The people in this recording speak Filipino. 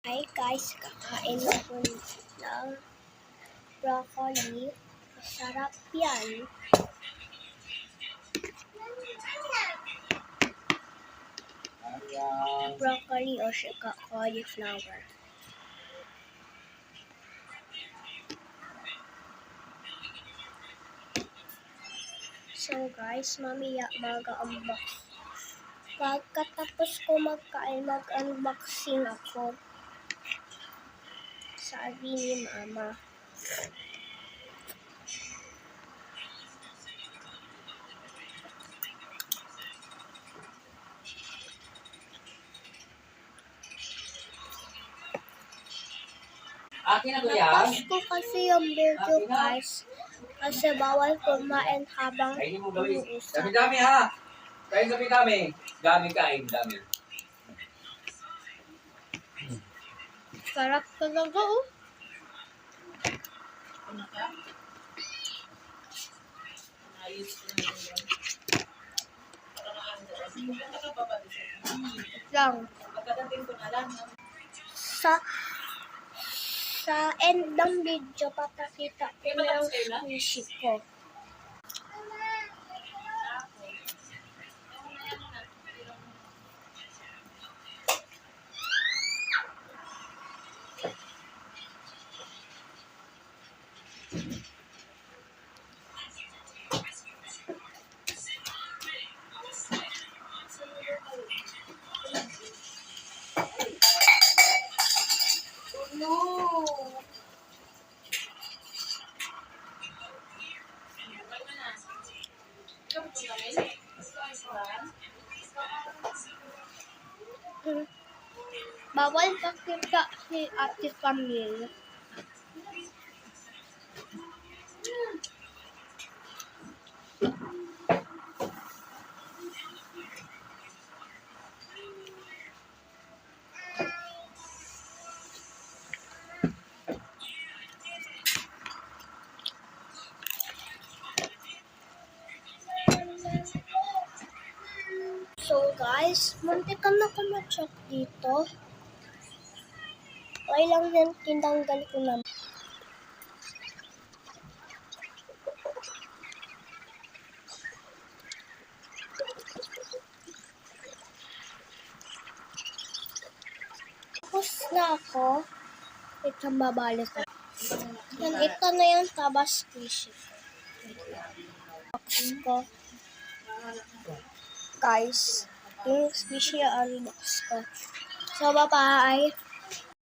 Hi guys, kakain ako ng broccoli. Masarap yan. Broccoli o saka cauliflower. So guys, mamaya mag-unbox. Pagkatapos ko magkain, mag-unboxing ako. Sabi ni Mama. Akin na kuya. Tapos ko kasi yung video guys. Kasi bawal kumain habang Kainin mo gawin. uusap. Dami-dami ha. Kain dami-dami. Dami kain, dami. Sarap talaga oh. Lang. Sa end ng video, papakita ko yung squishy ko. No! Bawal pakita si Ate Camille. So guys, muntikan na ako ma-choke dito. Okay lang yan, tinanggal ko na. Tapos na ako. Ito babalik ko. Yan, ito na yung tabas squishy box ko. Guys, yung squishy box ko. So, bye-bye!